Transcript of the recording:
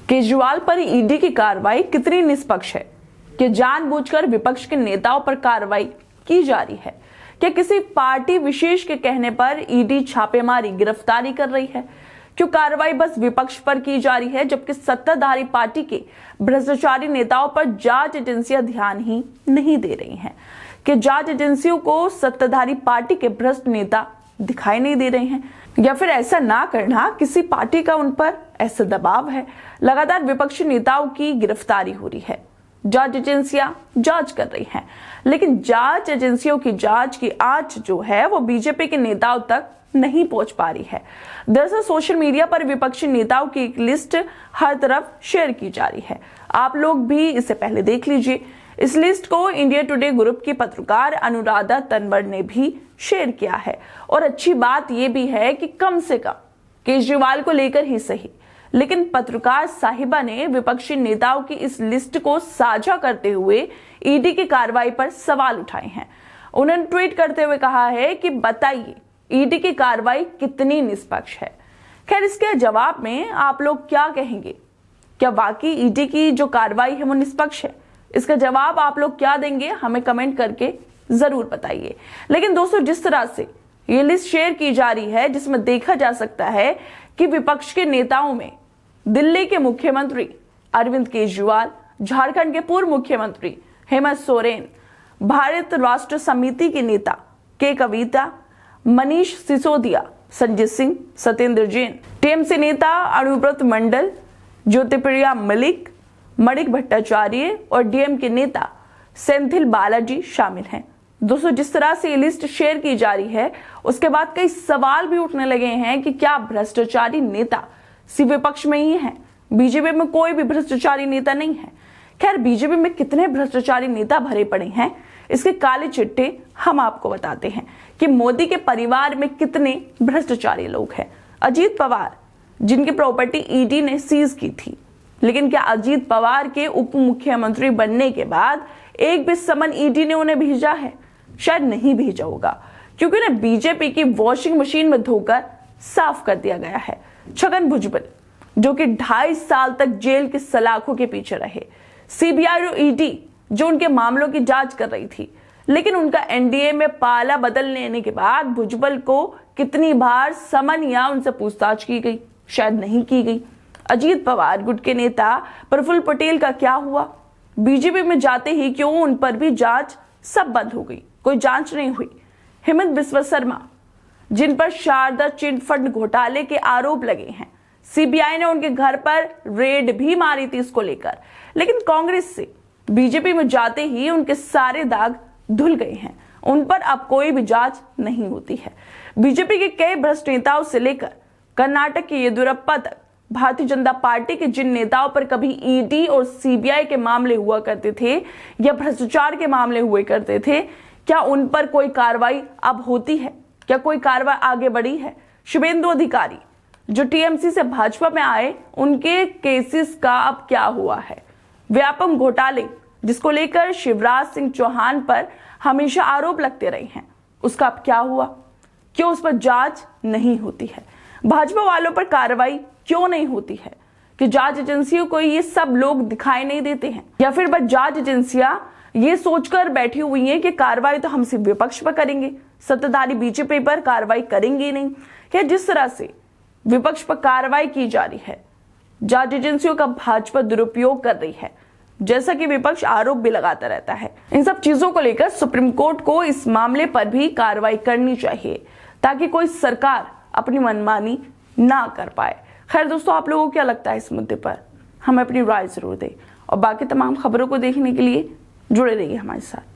केजरीवाल पर ईडी की कार्रवाई कितनी निष्पक्ष है? कि जानबूझकर विपक्ष के नेताओं पर कार्रवाई की जा रही है? क्या किसी पार्टी विशेष के कहने पर ईडी छापेमारी गिरफ्तारी कर रही है? क्यों कार्रवाई बस विपक्ष पर की जा रही है, जबकि सत्ताधारी पार्टी के भ्रष्टाचारी नेताओं पर जांच एजेंसियां ध्यान ही नहीं दे रही हैं? कि जांच एजेंसियों को सत्ताधारी पार्टी के भ्रष्ट नेता दिखाई नहीं दे रहे हैं, या फिर ऐसा ना करना किसी पार्टी का उन पर ऐसा दबाव है? लगातार विपक्षी नेताओं की गिरफ्तारी हो रही है, जांच एजेंसियां जांच कर रही हैं, लेकिन जांच एजेंसियों की जांच की आंच जो है वो बीजेपी के नेताओं तक नहीं पहुंच पा रही है। दरअसल सोशल मीडिया पर विपक्षी नेताओं की एक लिस्ट हर तरफ शेयर की जा रही है। आप लोग भी इसे पहले देख लीजिए। इस लिस्ट को इंडिया टुडे ग्रुप की पत्रकार अनुराधा तंवर ने भी शेयर किया है। और अच्छी बात यह भी है कि कम से कम केजरीवाल को लेकर ही सही, लेकिन पत्रकार साहिबा ने विपक्षी नेताओं की इस लिस्ट को साझा करते हुए ईडी की कार्रवाई पर सवाल उठाए हैं। उन्होंने ट्वीट करते हुए कहा है कि बताइए ईडी की कार्रवाई कितनी निष्पक्ष है। खैर, इसके जवाब में आप लोग क्या कहेंगे? क्या वाकई ईडी की जो कार्रवाई है वो निष्पक्ष है? इसका जवाब आप लोग क्या देंगे, हमें कमेंट करके जरूर बताइए। लेकिन दोस्तों, जिस तरह से ये लिस्ट शेयर की जा रही है, जिसमें देखा जा सकता है कि विपक्ष के नेताओं में दिल्ली के मुख्यमंत्री अरविंद केजरीवाल, झारखंड के पूर्व मुख्यमंत्री हेमंत सोरेन, भारत राष्ट्र समिति के नेता के कविता, मनीष सिसोदिया, संजय सिंह, सत्येंद्र जैन, टीएमसी नेता अनुव्रत मंडल, ज्योतिप्रिया मलिक, मणिक भट्टाचार्य और डीएम के नेता सेंथिल बालाजी शामिल हैं। दोस्तों, जिस तरह से ये लिस्ट शेयर की जा रही है, उसके बाद कई सवाल भी उठने लगे हैं कि क्या भ्रष्टाचारी नेता सिर्फ विपक्ष में ही है, बीजेपी में कोई भी भ्रष्टाचारी नेता नहीं है? खैर, बीजेपी में कितने भ्रष्टाचारी नेता भरे पड़े हैं, इसके काले चिट्टे हम आपको बताते हैं कि मोदी के परिवार में कितने भ्रष्टाचारी लोग हैं। अजीत पवार, जिनकी प्रॉपर्टी ईडी ने सीज की थी, लेकिन क्या अजीत पवार के उप मुख्यमंत्री बनने के बाद एक भी समन ईडी ने उन्हें भेजा है? शायद नहीं भेजा होगा, क्योंकि उन्हें बीजेपी की वॉशिंग मशीन में धोकर साफ कर दिया गया है। छगन भुजबल, जो कि 2.5 साल तक जेल की सलाखों के पीछे रहे, सीबीआई और ईडी जो उनके मामलों की जांच कर रही थी, लेकिन उनका एनडीए में पाला बदल लेने के बाद भुजबल को कितनी बार समन या उनसे पूछताछ की गई? शायद नहीं की गई। अजीत पवार गुट के नेता प्रफुल्ल पटेल का क्या हुआ? बीजेपी में जाते ही क्यों उन पर भी जांच सब बंद हो गई, कोई जांच नहीं हुई। हेमंत बिस्वा शर्मा, जिन पर शारदा चिट फंड घोटाले के आरोप लगे हैं, सीबीआई ने उनके घर पर रेड भी मारी थी इसको लेकर, लेकिन कांग्रेस से बीजेपी में जाते ही उनके सारे दाग धुल गए हैं। उन पर अब कोई भी जांच नहीं होती है। बीजेपी के कई भ्रष्ट नेताओं से लेकर कर्नाटक के येदियुरप्पा तक, भारतीय जनता पार्टी के जिन नेताओं पर कभी ईडी और सीबीआई के मामले हुआ करते थे या भ्रष्टाचार के मामले हुए करते थे, क्या उन पर कोई कार्रवाई अब होती है? क्या कोई कार्रवाई आगे बढ़ी है? शुभेंदु अधिकारी, जो टीएमसी से भाजपा में आए, उनके केसेस का अब क्या हुआ है? व्यापक घोटाले, जिसको लेकर शिवराज सिंह चौहान पर हमेशा आरोप लगते रहे हैं, उसका अब क्या हुआ? क्यों उस पर जांच नहीं होती है? भाजपा वालों पर कार्रवाई क्यों नहीं होती है? कि जांच एजेंसियों को ये सब लोग दिखाई नहीं देते हैं, या फिर बस जांच एजेंसियां ये सोचकर बैठी हुई हैं कि कार्रवाई तो हम सिर्फ विपक्ष पर करेंगे, सत्ताधारी बीजेपी पर कार्रवाई करेंगे नहीं? क्या जिस तरह से विपक्ष पर कार्रवाई की जा रही है, जांच एजेंसियों का भाजपा दुरुपयोग कर रही है, जैसा कि विपक्ष आरोप भी लगाता रहता है। इन सब चीजों को लेकर सुप्रीम कोर्ट को इस मामले पर भी कार्रवाई करनी चाहिए, ताकि कोई सरकार अपनी मनमानी ना कर पाए। खैर दोस्तों, आप लोगों को क्या लगता है इस मुद्दे पर? हमें अपनी राय जरूर दें, और बाकी तमाम खबरों को देखने के लिए जुड़े रहिए हमारे साथ।